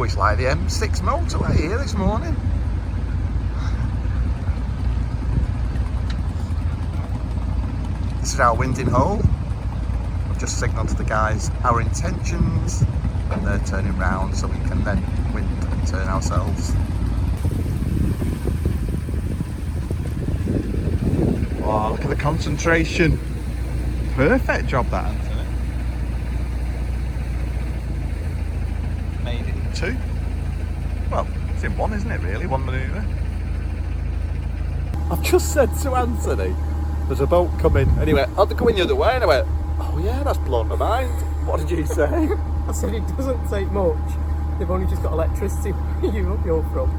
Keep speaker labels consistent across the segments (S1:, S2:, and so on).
S1: Oh, it's like the M6 motorway here this morning. This is our winding hole. We've just signalled to the guys our intentions, and they're turning round so we can then wind and turn ourselves. Oh, look at the concentration. Perfect job that, Anthony. Made it in 2. Well, it's in 1, isn't it really? 1 manoeuvre. I've just said to Anthony, there's a boat coming. Anyway, I'll go in the other way, and I went, oh yeah, that's blown my mind. What did you say?
S2: I said it doesn't take much. They've only just got electricity where you're from.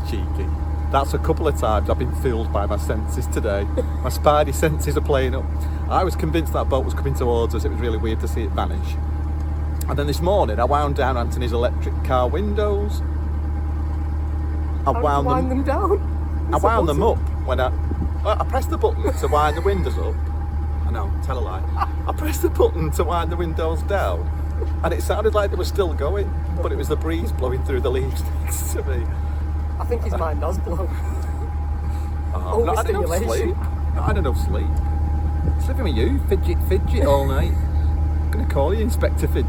S1: Cheeky. That's a couple of times I've been fooled by my senses today. My spidey senses are playing up. I was convinced that boat was coming towards us. It was really weird to see it vanish. And then this morning I wound down Anthony's electric car windows. I wound
S2: them down?
S1: I wound them up when I pressed the button to wind the windows up. I know, tell a lie. I pressed the button to wind the windows down, and it sounded like they were still going, but it was the breeze blowing through the leaves next to me.
S2: I think his mind does blow.
S1: Oh, not had enough sleep. Not had enough sleep. Sleeping with you, fidget all night. I'm going to call you Inspector Fidget.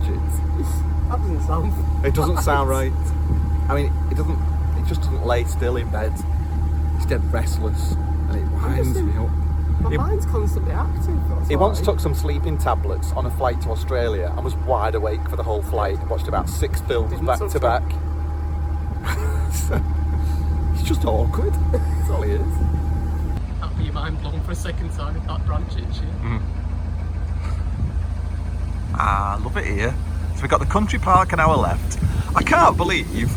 S2: That doesn't sound...
S1: It doesn't sound right. I mean, it just doesn't lay still in bed. It's dead restless, and it winds me up.
S2: My mind's constantly active.
S1: He once took some sleeping tablets on a flight to Australia and was wide awake for the whole flight and watched about 6 films back to back. It's just awkward. That's all he is.
S2: That'll be your mind blown for a second time if that branch hits you.
S1: I love it here. So we've got the country park an hour left. I can't believe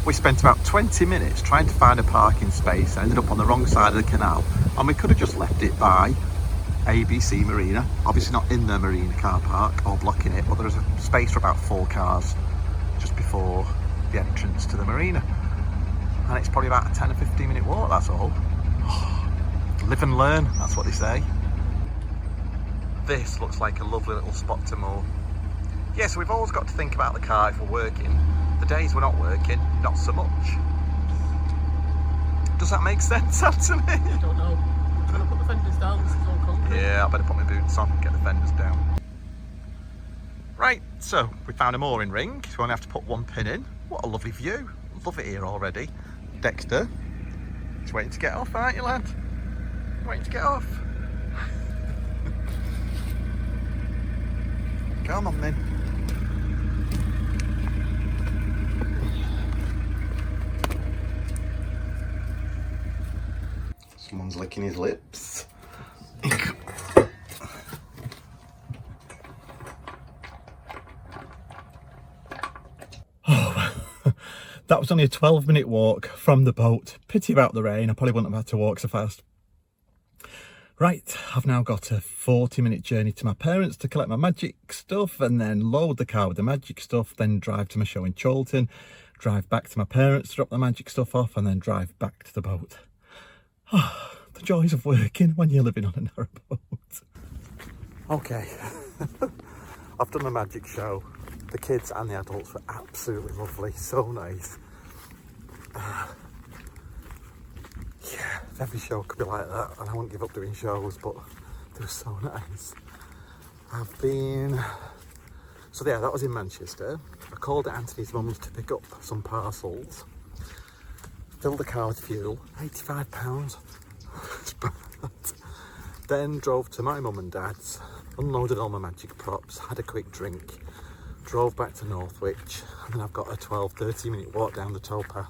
S1: we spent about 20 minutes trying to find a parking space and ended up on the wrong side of the canal, and we could have just left it by ABC Marina. Obviously not in the Marina car park or blocking it, but there's a space for about 4 cars just before the entrance to the marina, and it's probably about a 10 or 15 minute walk, that's all. Live and learn, that's what they say. This looks like a lovely little spot to moor. Yeah, so we've always got to think about the car if we're working. The days we're not working, not so much. Does that make sense, Anthony?
S2: I don't know. I'm going to put the fenders down, this is all concrete.
S1: Yeah, I better put my boots on and get the fenders down. Right, so we found a mooring ring, so we only have to put 1 pin in. What a lovely view. Love it here already. Dexter, just waiting to get off, aren't you, lad? Waiting to get off. Come on then. Someone's licking his lips. That was only a 12-minute walk from the boat. Pity about the rain. I probably wouldn't have had to walk so fast. Right, I've now got a 40-minute journey to my parents to collect my magic stuff and then load the car with the magic stuff, then drive to my show in Chorlton, drive back to my parents to drop the magic stuff off, and then drive back to the boat. Oh, the joys of working when you're living on a narrowboat. Okay, I've done the magic show. The kids and the adults were absolutely lovely, so nice. Yeah, every show could be like that, and I won't give up doing shows, but they were so nice. So yeah, that was in Manchester. I called at Anthony's mum's to pick up some parcels. Filled the car with fuel, £85. It's bad. Then drove to my mum and dad's, unloaded all my magic props, had a quick drink, drove back to Northwich, and then I've got a 12-13 minute walk down the towpath.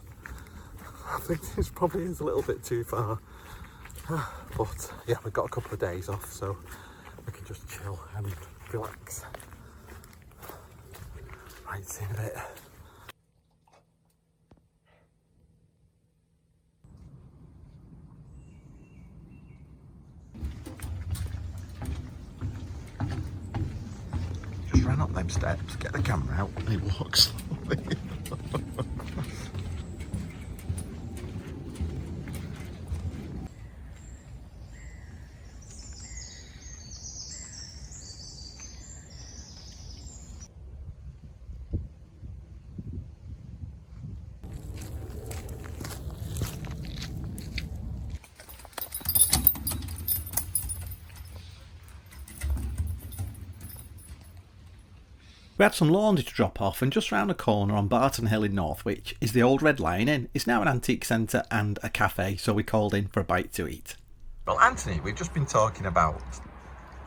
S1: I think this probably is a little bit too far, but yeah, we've got a couple of days off, so we can just chill and relax. Right, see you in a bit. Just ran up them steps, get the camera out, and he walks slowly. We had some laundry to drop off, and just round the corner on Barton Hill in Northwich is the old Red Lion Inn. It's now an antique centre and a cafe, so we called in for a bite to eat. Well, Anthony, we've just been talking about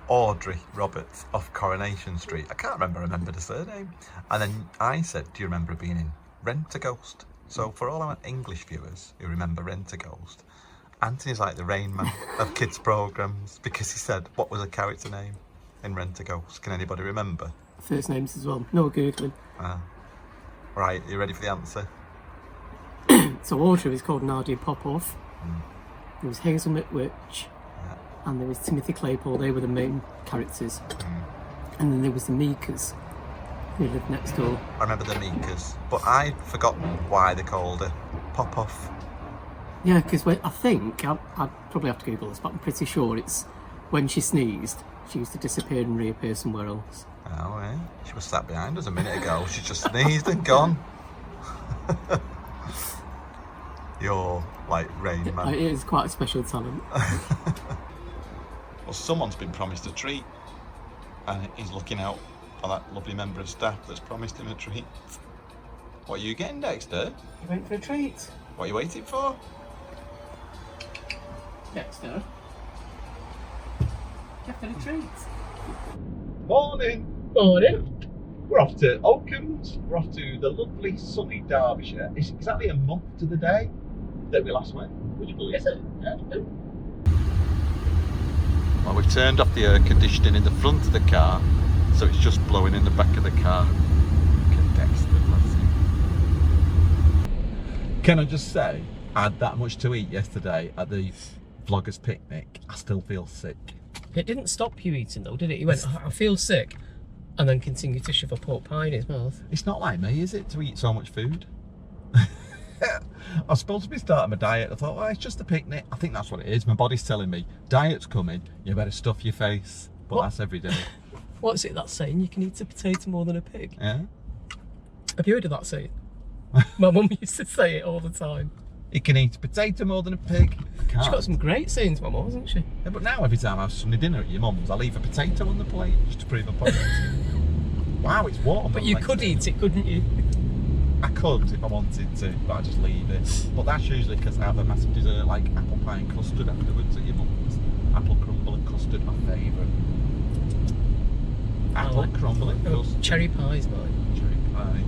S1: Audrey Roberts off Coronation Street. I can't remember the surname. And then I said, do you remember being in Rent-A-Ghost? So for all our English viewers who remember Rent-A-Ghost, Anthony's like the Rain Man of kids' programmes, because he said, what was a character name in Rent-A-Ghost? Can anybody remember?
S2: First names as well. No Googling.
S1: Right, you ready for the answer?
S2: So Audrey was called Nadia Popoff. There was Hazel McWitch. And there was Timothy Claypole. They were the main characters. And then there was the Meekers, who lived next door.
S1: I remember the Meekers, but I'd forgotten why they called her Popoff.
S2: Yeah, because I think, I'd probably have to Google this, but I'm pretty sure it's when she sneezed, she used to disappear and reappear somewhere else.
S1: Oh, yeah. She was sat behind us a minute ago. She just sneezed and gone. You're like Rain Man.
S2: It is quite a special talent.
S1: Well, someone's been promised a treat, and he's looking out for that lovely member of staff that's promised him a treat. What are you getting, Dexter?
S2: You waiting for a treat?
S1: What are you waiting for?
S2: Dexter? You've got a treat.
S1: Morning!
S2: Morning.
S1: We're off to Oakums. We're off to the lovely sunny Derbyshire. It's exactly a month to the day that we last went. Would you believe it? Yeah. Well, we've turned off the air conditioning in the front of the car, so it's just blowing in the back of the car. Look at Dexter, bless him. Can I just say, I had that much to eat yesterday at the vloggers picnic. I still feel sick.
S2: It didn't stop you eating though, did it? You went, I feel sick, and then continued to shove a pork pie in his mouth.
S1: It's not like me, is it, to eat so much food? I was supposed to be starting my diet. I thought, well, it's just a picnic. I think that's what it is. My body's telling me, diet's coming, you better stuff your face. But that's every day.
S2: What's it that's saying? You can eat a potato more than a pig?
S1: Yeah.
S2: Have you heard of that saying? My mum used to say it all the time.
S1: You can eat a potato more than a pig. I can't.
S2: She's got some great sayings, my mum, hasn't she?
S1: Yeah, but now every time I have Sunday dinner at your mum's, I leave a potato on the plate just to prove a point. Wow, it's warm.
S2: But you could eat it, couldn't you?
S1: I could if I wanted to, but I just leave it. But that's usually because I have a massive dessert like apple pie and custard afterwards at your mum's. Apple crumble and custard, my favourite. Apple crumble and custard.
S2: Cherry pie's mine.
S1: Cherry pie.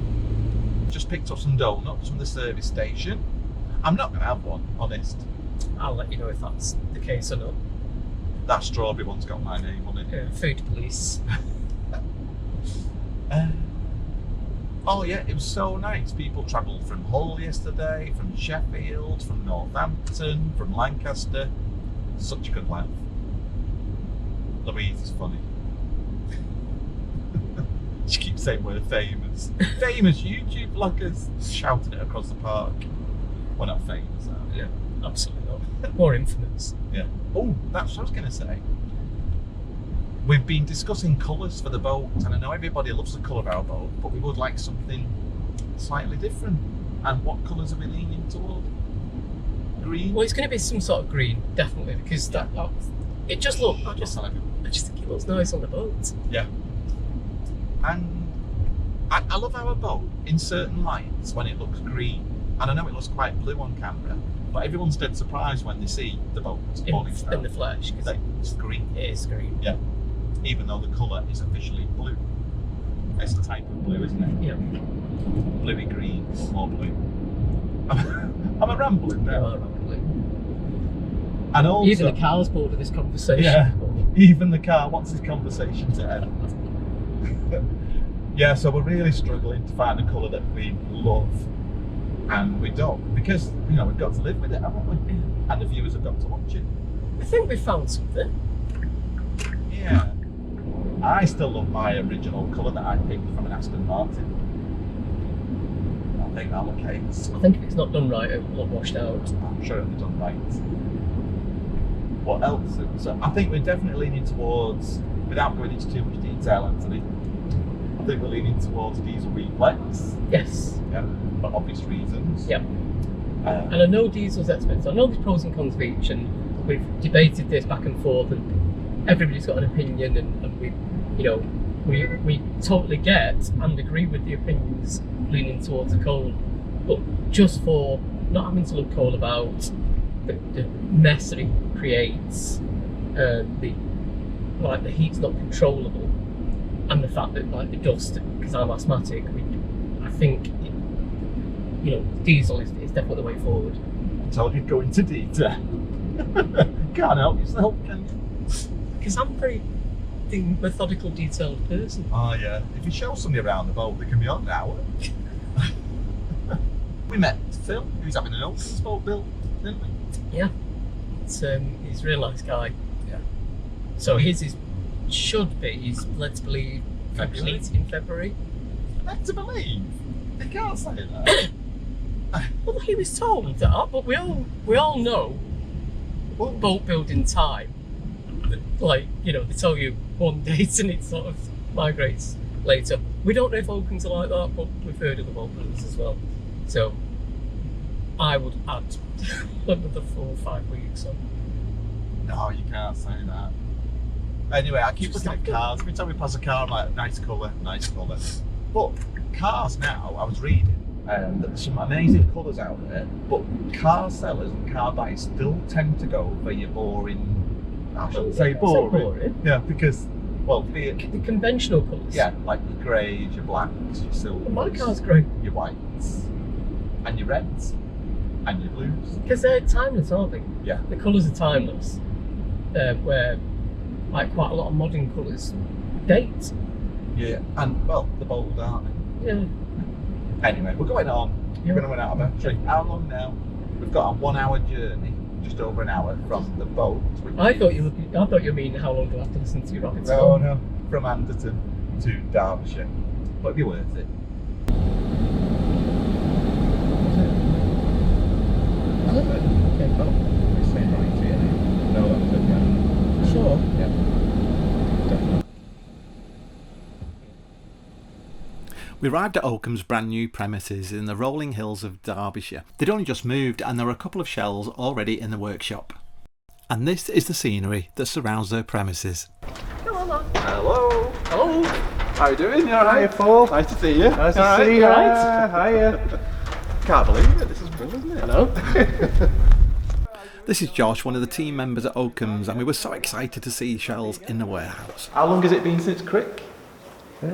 S1: Just picked up some donuts from the service station. I'm not going to have one, honest.
S2: I'll let you know if that's the case or not.
S1: That strawberry one's got my name on it.
S2: Yeah, food police.
S1: Oh yeah, it was so nice. People travelled from Hull yesterday, from Sheffield, from Northampton, from Lancaster. Such a good laugh. Louise is funny. She keeps saying we're famous. Famous YouTube vloggers, shouting it across the park. We're not famous, are we?
S2: Yeah, absolutely not. More infamous.
S1: Yeah. Oh, that's what I was going to say. We've been discussing colours for the boat, and I know everybody loves the colour of our boat, but we would like something slightly different. And what colours are we leaning toward? Green?
S2: Well, it's going to be some sort of green, definitely, because it just looks. I just think it looks nice on the boat.
S1: Yeah. And I love our boat in certain lights when it looks green, and I know it looks quite blue on camera, but everyone's dead surprised when they see the boat falling down. In
S2: the flesh, because
S1: it's green.
S2: It is green.
S1: Yeah. Even though the colour is officially blue. It's a type of blue, isn't it?
S2: Yeah.
S1: Bluey green, more blue. I'm a rambling now.
S2: You are rambling.
S1: And also,
S2: even the car's bored of this conversation.
S1: Yeah, even the car wants this conversation to end. Yeah, so we're really struggling to find a colour that we love and we don't, because, you know, we've got to live with it, haven't we?
S2: Yeah.
S1: And the viewers have got to watch it.
S2: I think we found something.
S1: Yeah. I still love my original colour that I picked from an Aston Martin. I think that'll look case.
S2: I think if it's not done right, it will look washed out.
S1: I'm sure it'll be done right. What else? So I think we're definitely leaning towards, without going into too much detail, Anthony, I think we're leaning towards diesel reflex.
S2: Yes.
S1: Yeah, for obvious reasons.
S2: Yep. And I know diesel's expensive. I know there's pros and cons of each, and we've debated this back and forth, and everybody's got an opinion, and we, you know, we totally get and agree with the opinions leaning towards a coal, but just for not having to look coal about the mess that it creates, the heat's not controllable, and the fact that like the dust, because I'm asthmatic, I think diesel is definitely the way forward.
S1: I told you to go into detail. Can't help yourself, can you?
S2: Because I'm a very methodical, detailed person.
S1: Oh yeah, if you show somebody around the boat, they can be on an hour. We met Phil, who's having an Oakums boat built, didn't we?
S2: Yeah, he's a really nice guy.
S1: Yeah.
S2: So his should be, he's led to believe, complete in February.
S1: Led to believe? They can't say that.
S2: Well, he was told that, but we all know boat building time. Like, they tell you one date and it sort of migrates later. We don't know if Oakums are like that, but we've heard of the boat builders as well. So I would add another 4 or 5 weeks on.
S1: No, you can't say that. Anyway, I keep looking at cars. Every time we pass a car, I'm like, nice colour, nice colour. But cars now, I was reading, that there's some amazing colours out there, but car sellers and car buyers still tend to go for your boring, I shouldn't say boring. Yeah, because, well, the
S2: conventional colours.
S1: Yeah, like your greys, your blacks, your silvers.
S2: My car's grey.
S1: Your whites, and your reds, and your blues.
S2: Because they're timeless, aren't they?
S1: Yeah.
S2: The colours are timeless. Where, like, quite a lot of modern colours date.
S1: Yeah, and, well, they're bold, aren't they?
S2: Yeah.
S1: Anyway, we're going on.
S2: Yeah.
S1: We're going to run out of battery. How long now? We've got a 1 hour journey, just over an hour from the boat.
S2: I thought you mean how long do I have to listen to you rocket?
S1: No, from Anderton to Derbyshire, but it'd be worth it.
S2: Okay, well,
S1: It's saying right here. No, that's okay.
S2: sure.
S1: Yeah. Definitely.
S3: We arrived at Oakums' brand new premises in the rolling hills of Derbyshire. They'd only just moved and there were a couple of shells already in the workshop. And this is the scenery that surrounds their premises.
S2: Hello.
S1: Hello.
S2: Hello.
S1: How you doing? You alright?
S4: Hiya, Paul.
S1: Nice to see you.
S4: Nice to see you. Hiya.
S1: Can't believe it. This is cool, isn't it?
S2: Hello.
S3: This is Josh, one of the team members at Oakums, and we were so excited to see shells in the warehouse.
S1: How long has it been since Crick?
S4: 3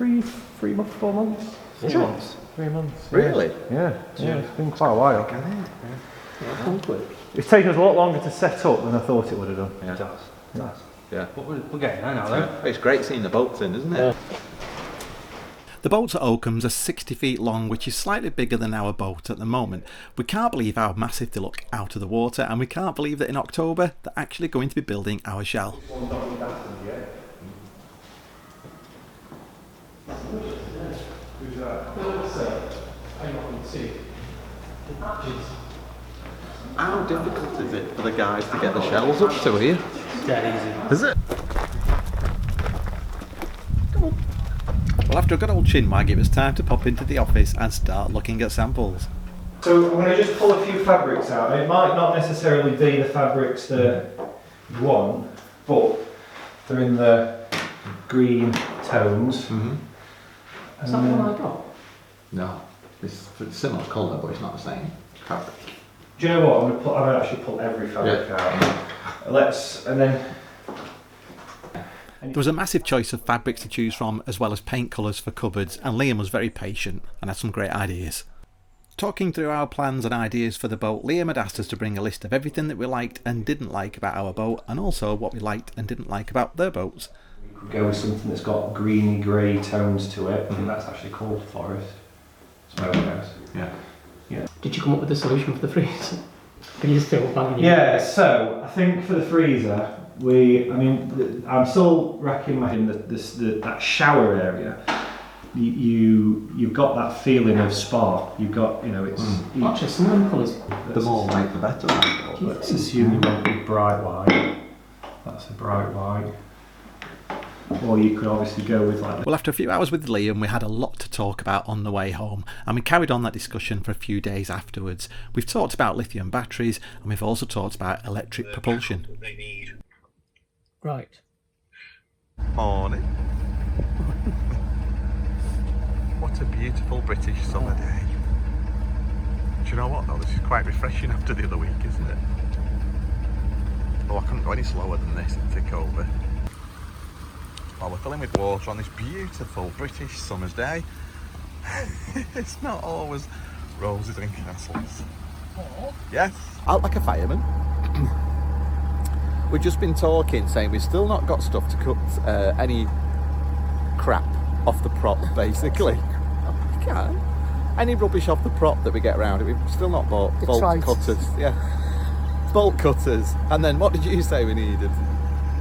S4: months, 4 months.
S1: 3 months.
S4: 3 months.
S1: Really?
S4: Yeah. It's been quite a while.
S2: Yeah, quick.
S4: It's taken us a lot longer to set up than I thought it would have done.
S1: Yeah.
S5: It does.
S1: Yeah.
S5: But we're getting there now, though.
S1: It's great seeing the boats in, isn't it?
S3: The boats at Oakums are 60 feet long, which is slightly bigger than our boat at the moment. We can't believe how massive they look out of the water, and we can't believe that in October they're actually going to be building our shell.
S1: How difficult is it for the guys to get the shells up to here?
S5: Dead easy.
S1: Is it?
S3: Well, after a good old chinwag, it was time to pop into the office and start looking at samples.
S4: So I'm going to just pull a few fabrics out. It might not necessarily be the fabrics that you want, but they're in the green tones.
S1: Mm-hmm.
S2: Is that the one I got?
S1: No. It's similar colour, but it's not the same fabric.
S4: Do you know what? I'm going to actually pull every fabric out. And then.
S3: There was a massive choice of fabrics to choose from, as well as paint colours for cupboards, and Liam was very patient and had some great ideas. Talking through our plans and ideas for the boat, Liam had asked us to bring a list of everything that we liked and didn't like about our boat, and also what we liked and didn't like about their boats.
S4: We could go with something that's got greeny grey tones to it. I think that's actually called forest. That's where it goes.
S1: Yeah.
S2: Did you come up with a solution for the freezer? Can you still bang it?
S4: Yeah, so I think for the freezer, I'm still racking my head that shower area. You've got that feeling of spa. You've got, it's.
S2: Actually, some of them colours.
S1: The more white, the better.
S4: Let's assume you want a bright white. That's a bright white. Or you could obviously go with like.
S3: Well, after a few hours with Liam, we had a lot to talk about on the way home, and we carried on that discussion for a few days afterwards. We've talked about lithium batteries, and we've also talked about electric propulsion.
S2: Right.
S1: Morning. What a beautiful British summer day. Do you know what though, this is quite refreshing after the other week, isn't it? Oh, I couldn't go any slower than this and tick over. Well, we're filling with water on this beautiful British summer's day. It's not always roses and castles. Yes. Out like a fireman. We've just been talking, saying we've still not got stuff to cut any crap off the prop, basically. We can. Any rubbish off the prop that we get around it, we've still not bought bolt cutters. Yeah. Bolt cutters. And then what did you say we needed?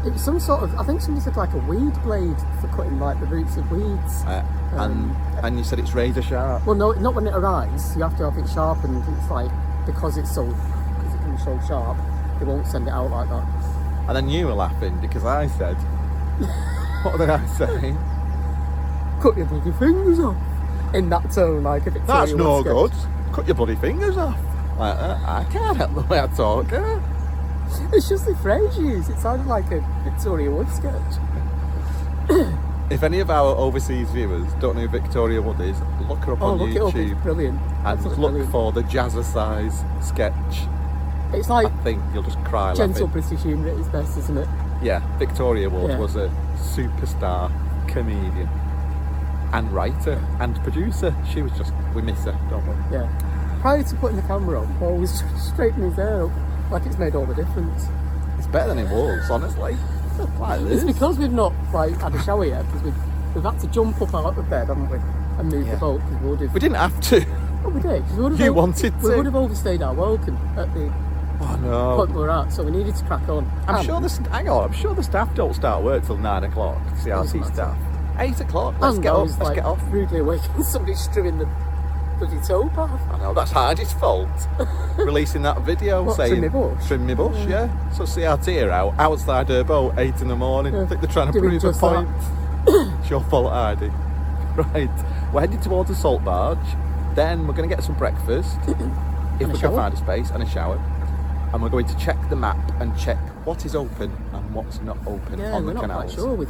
S2: It was some sort of, I think somebody said like a weed blade for cutting like the roots of weeds.
S1: And you said it's razor sharp.
S2: Well, no, not when it arrives. You have to have it sharpened. It's like, because it can be so sharp, they won't send it out like that.
S1: And then you were laughing because I said, what did I say?
S2: Cut your bloody fingers off. In that tone, like if it's
S1: that's no good. Cut your bloody fingers off. Like that. I can't help the way I talk.
S2: It's just the phrase you use. It sounded like a Victoria Wood sketch.
S1: If any of our overseas viewers don't know who Victoria Wood is, look her up on YouTube.
S2: It up. It's brilliant.
S1: And look for the Jazzercise sketch.
S2: It's like,
S1: I think you'll just cry
S2: gentle
S1: laughing.
S2: British humour at its best, isn't it?
S1: Yeah, Victoria Wood was a superstar comedian and writer and producer. She was just, we miss her, don't we?
S2: Yeah. Prior to putting the camera on, Paul was straightening his hair up like it's made all the difference.
S1: It's better than it was, honestly. Like this.
S2: It's because we've not had a shower yet, because we've had to jump up out of bed, haven't we, and move the boat.
S1: We didn't have to.
S2: Oh, we did.
S1: You wanted to.
S2: We would have overstayed our welcome at the point we were at, so we needed to crack on.
S1: I'm sure the staff don't start work till 9 o'clock. CRT staff. 8 o'clock. Let's get off. Let's get off.
S2: Rudely awakened somebody strewing the bloody towpath.
S1: I know, that's Hardy's fault. Releasing that video saying
S2: trim me bush.
S1: Yeah. So CRT are out outside her boat 8 in the morning. I think they're trying to prove a point. It's your fault, Hardy. Right. We're heading towards the salt barge. Then we're going to get some breakfast if we can find a space, and a shower. And we're going to check the map and check what is open and what's not open on the canals. Yeah, we're not quite sure.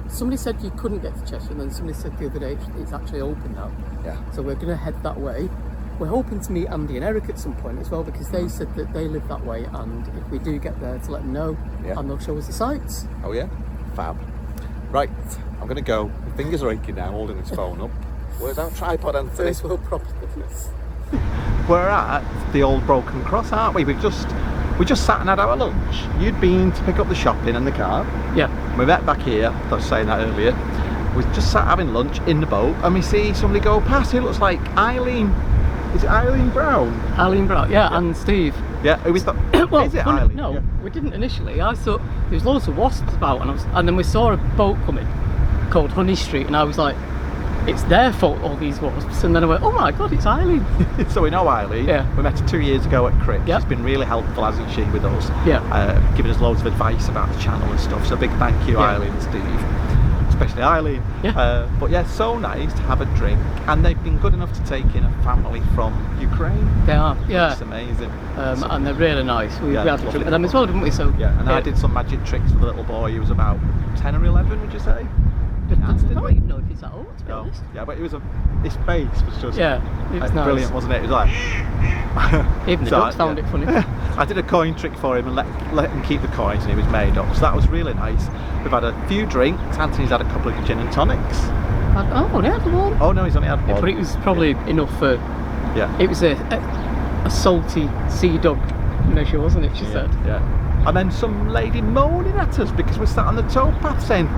S2: Somebody said you couldn't get to Cheshire, and then somebody said the other day it's actually open now.
S1: Yeah.
S2: So we're going to head that way. We're hoping to meet Andy and Eric at some point as well, because they said that they live that way, and if we do get there, to let them know, and they'll show us the sights.
S1: Oh yeah? Fab. Right, I'm going to go. My fingers are aching now, holding this phone up. Where's our tripod, Anthony?
S2: First world problems.
S3: We're at the old Broken Cross, aren't we? We just sat and had our lunch. You'd been to pick up the shopping and the car.
S2: Yeah.
S3: We met back here, I was saying that earlier. We just sat having lunch in the boat, and we see somebody go past who looks like Eileen. Is it Eileen Brown?
S2: Eileen Brown, yeah, and Steve.
S3: Yeah, we thought,
S2: well,
S3: is it Eileen?
S2: No, we didn't initially. I thought there was loads of wasps about, and then we saw a boat coming called Honey Street, and I was like, it's their fault, all these wasps. And then I went, oh my god, it's Eileen.
S3: So we know Eileen.
S2: Yeah.
S3: We met her 2 years ago at Crick.
S2: Yep.
S3: She's been really helpful, hasn't she, with us.
S2: Yeah.
S3: Giving us loads of advice about the channel and stuff. So big thank you, Eileen and Steve. Especially Eileen.
S2: Yeah.
S3: But yeah, so nice to have a drink. And they've been good enough to take in a family from Ukraine.
S2: They are, yeah.
S3: It's amazing.
S2: And they're really nice. We had a drink with them as well, didn't we? So
S3: yeah, and I did some magic tricks with the little boy. He was about 10 or 11, would you say?
S2: I don't even know if he's that old, to be honest.
S3: Yeah, but his face was just
S2: it was nice.
S3: Brilliant, wasn't it? It was like
S2: even the dogs found it funny.
S3: I did a coin trick for him and let him keep the coins, and he was made up. So that was really nice. We've had a few drinks. Anthony's had a couple of gin and tonics.
S2: Oh, he had one.
S3: Oh no, he's only had one.
S2: But it was probably enough for.
S3: Yeah.
S2: It was a salty sea dog measure, wasn't it? She said.
S3: Yeah. And then some lady moaning at us because we sat on the towpath saying,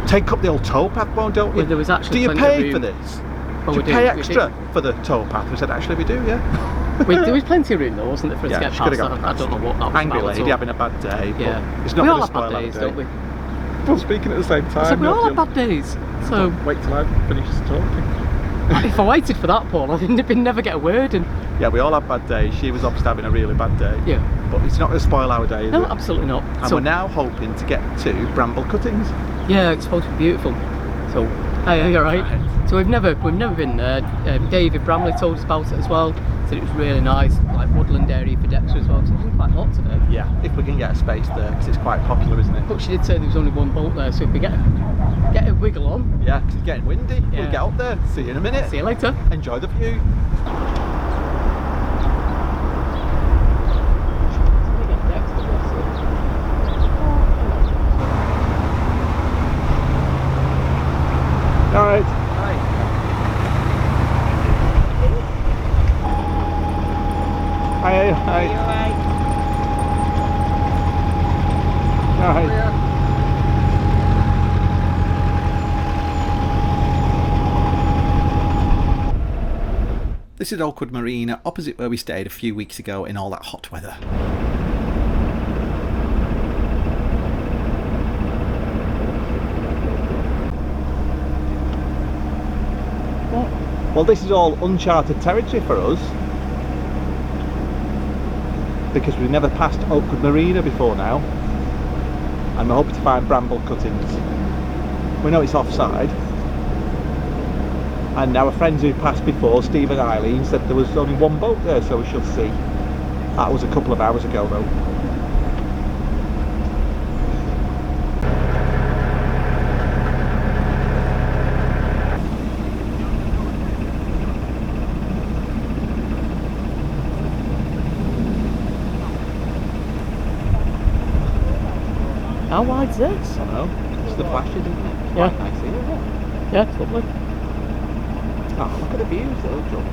S3: take up the old towpath, don't we?
S2: Well, there was actually
S3: do you pay for this? Do you pay extra for the towpath? We said, actually we do, yeah.
S2: There was plenty of room though, wasn't there, for us to get past? I don't know what that was.
S3: Angry lady having a bad day.
S2: Yeah.
S3: It's not
S2: we all
S3: have
S2: bad days, don't we?
S3: Well, speaking at the same time.
S2: So we all have bad days. So
S3: wait till I finish talking.
S2: If I waited for that, Paul, I'd never get a word in.
S3: Yeah, we all have bad days. She was obviously having a really bad day.
S2: Yeah.
S3: But it's not going to spoil our day, is
S2: No,
S3: it?
S2: absolutely not.
S3: And we're now hoping to get to bramble cuttings.
S2: Yeah, it's supposed to be beautiful. So, hey, you're right. So we've never been there. David Bramley told us about it as well. Said it was really nice, like woodland area for Dexter as well. So we've done quite a lot today.
S3: Yeah, if we can get a space there, because it's quite popular, isn't it?
S2: But she did say there was only one boat there, so if we get Get a wiggle on.
S3: Yeah, 'cause it's getting windy.
S2: Yeah.
S3: We'll get up there. See you in a minute.
S2: See you later.
S3: Enjoy the view.
S1: All right.
S5: Hi.
S1: Hi. Hi. All right.
S3: This is Oakwood Marina, opposite where we stayed a few weeks ago in all that hot weather.
S1: Well, this is all uncharted territory for us because we've never passed Oakwood Marina before now, and we're hoping to find bramble cuttings. We know it's offside, and our friends who passed before, Steve and Eileen, said there was only one boat there, so we shall see. That was a couple of hours ago though.
S2: How wide's this?
S1: I know, it's the flashes, isn't it?
S2: Yeah.
S1: Quite nice here, isn't it?
S2: Yeah, it's lovely.
S1: Oh, look at the views though, John.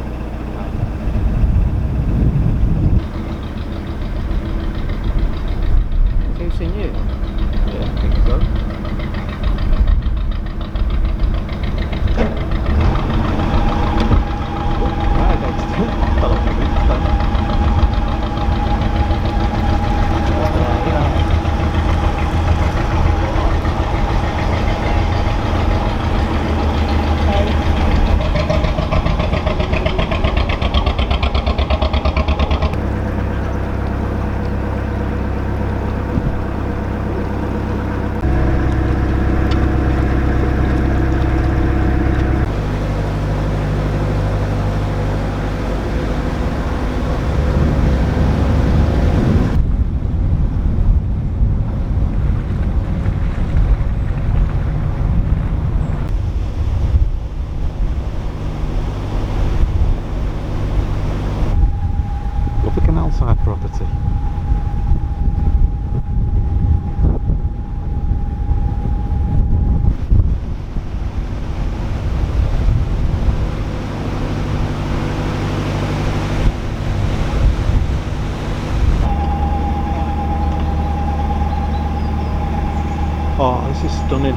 S2: Who's seen you?
S1: Yeah, I think so. Right, Dexter. Fell off the roof then. Lovely canal side property. Oh, this is stunning.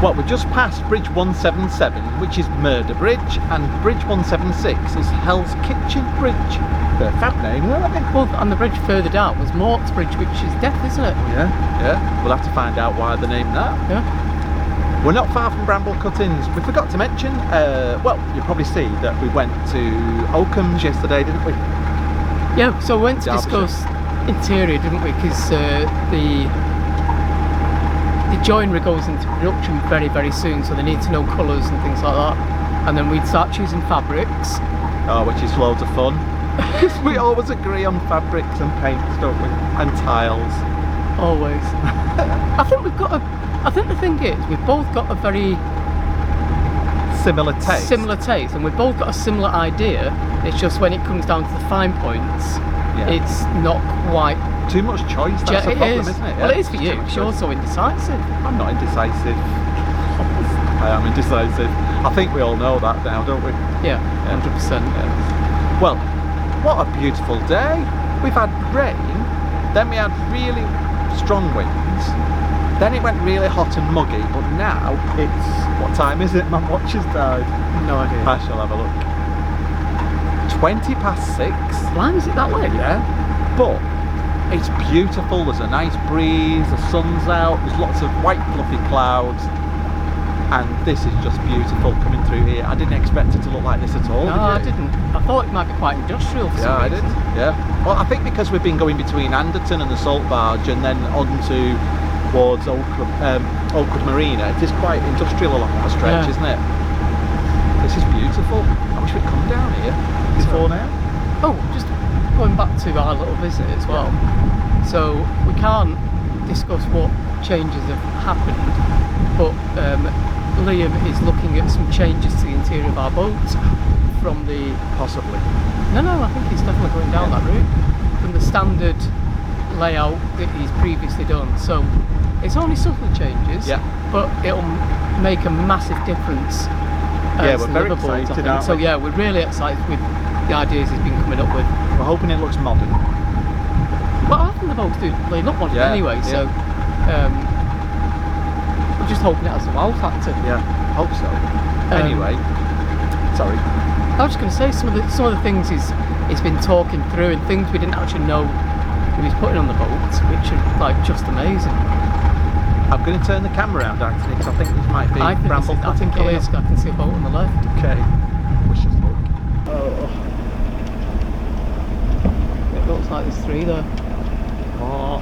S1: Well, we just passed Bridge 177, which is Murder Bridge, and Bridge 176 is Hell's Kitchen Bridge. They're a fab name, aren't they?
S2: Well, and the bridge further down was Mort's Bridge, which is death, isn't it?
S1: Yeah, yeah. We'll have to find out why they named that.
S2: Yeah.
S1: We're not far from bramble cuttings. We forgot to mention, well, you'll probably see that we went to Oakums yesterday, didn't we?
S2: Yeah, so we went to
S1: Derbyshire.
S2: discuss interior, didn't we? Because the joinery goes into production very, very soon, so they need to know colours and things like that. And then we'd start choosing fabrics.
S1: Oh, which is loads of fun. Because we always agree on fabrics and paints, don't we? And tiles.
S2: Always. I think we've got I think the thing is, we've both got a very
S1: Similar taste.
S2: similar taste, and we've both got a similar idea. It's just when it comes down to the fine points,
S1: Yeah.
S2: it's not quite.
S1: Too much choice, that's the
S2: it
S1: problem,
S2: is.
S1: isn't it?
S2: Well,
S1: Yeah,
S2: it is for
S1: it's
S2: you,
S1: too much
S2: because you're
S1: choice.
S2: also indecisive.
S1: I'm not indecisive. I am indecisive. I think we all know that now, don't we?
S2: Yeah, 100%.
S1: Yeah. Well, what a beautiful day. We've had rain, then we had really strong winds, then it went really hot and muggy, but now it's, what time is it? My watch has died.
S2: No idea.
S1: I shall have a look. 20 past 6.
S2: Blimey, is it that late?
S1: Yeah, but it's beautiful. There's a nice breeze, the sun's out, there's lots of white fluffy clouds, and this is just beautiful coming through here. I didn't expect it to look like this at all.
S2: No, I didn't. I thought it might be quite industrial for
S1: Yeah,
S2: some
S1: I did.
S2: reason.
S1: Yeah. Well, I think because we've been going between Anderton and the Salt Barge, and then on towards Oakwood Marina, it is quite industrial along that stretch,
S2: Yeah.
S1: isn't it? This is beautiful. I wish we'd come down here before now.
S2: Oh, just going back to our little visit as well, so we can't discuss what changes have happened, but Liam is looking at some changes to the interior of our boat from the...
S3: Possibly.
S2: No, I think he's definitely going down that route, from the standard layout that he's previously done. So it's only subtle changes, but it'll make a massive difference.
S3: Yeah, we're very
S2: Liverpool,
S3: excited, aren't
S2: so
S3: we?
S2: yeah, we're really excited with the ideas he's been coming up with.
S3: We're hoping it looks modern.
S2: Well, I think the boats do look modern anyway, so we're just hoping it has the wow factor.
S3: Yeah, hope so. Anyway, sorry.
S2: I was just going to say some of the things he's been talking through, and things we didn't actually know he was putting on the boat, which are like just amazing.
S3: I'm going to turn the camera around, Anthony, because I think this might be Bramble.
S2: I think it is. I can see a boat on the left.
S3: Okay. Wish us luck.
S2: Oh. It looks like there's 3 there.
S3: Oh.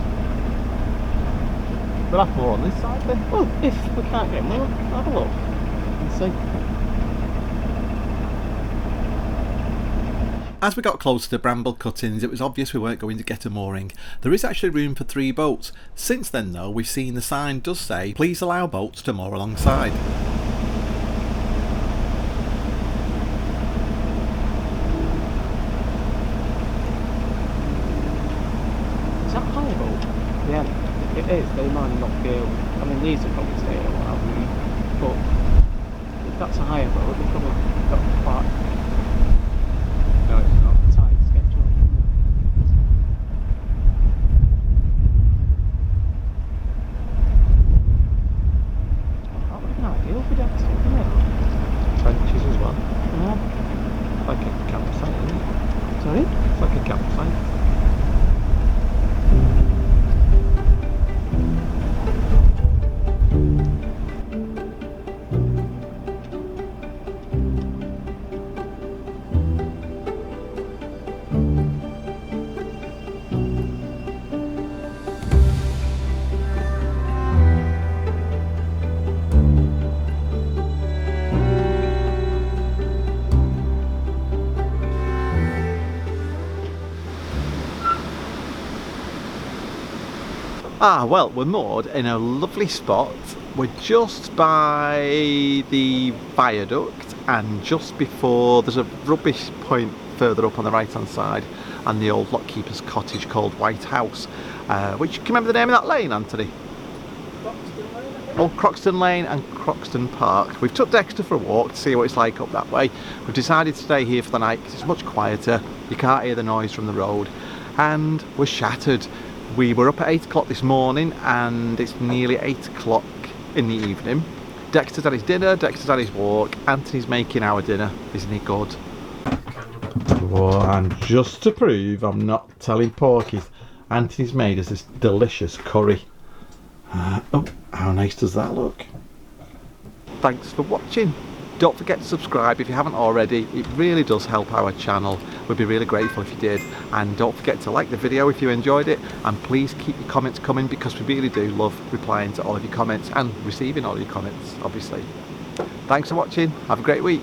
S3: We'll have more on this side then.
S2: Well, if we can't get more, have a look and see.
S3: As we got closer to Bramble Cuttings, it was obvious we weren't going to get a mooring. There is actually room for 3 boats. Since then though, we've seen the sign does say, please allow boats to moor alongside.
S2: Is that a higher boat? Yeah, it is. They might not be able... I mean, these are probably staying a while, but if that's a higher boat, they've probably got quite...
S3: No, it's not.
S2: tight schedule. That would have been ideal for Dexter, wouldn't it?
S3: Trenches as well.
S2: Yeah.
S3: Like a campsite, isn't it?
S2: Sorry?
S3: It's like a campsite. Ah, well, we're moored in a lovely spot. We're just by the viaduct and just before, there's a rubbish point further up on the right hand side, and the old lockkeeper's cottage called White House, which, can you remember the name of that lane, Anthony? Old Croxton Lane and Croxton Park. We've took Dexter for a walk to see what it's like up that way. We've decided to stay here for the night because it's much quieter, you can't hear the noise from the road, and we're shattered. We were up at 8 o'clock this morning and it's nearly 8 o'clock in the evening. Dexter's had his dinner, Dexter's had his walk, Anthony's making our dinner. Isn't he good? Oh, and just to prove I'm not telling porkies, Anthony's made us this delicious curry. Oh, how nice does that look? Thanks for watching. Don't forget to subscribe if you haven't already. It really does help our channel. We'd be really grateful if you did. And don't forget to like the video if you enjoyed it. And please keep your comments coming because we really do love replying to all of your comments and receiving all your comments, obviously. Thanks for watching. Have a great week.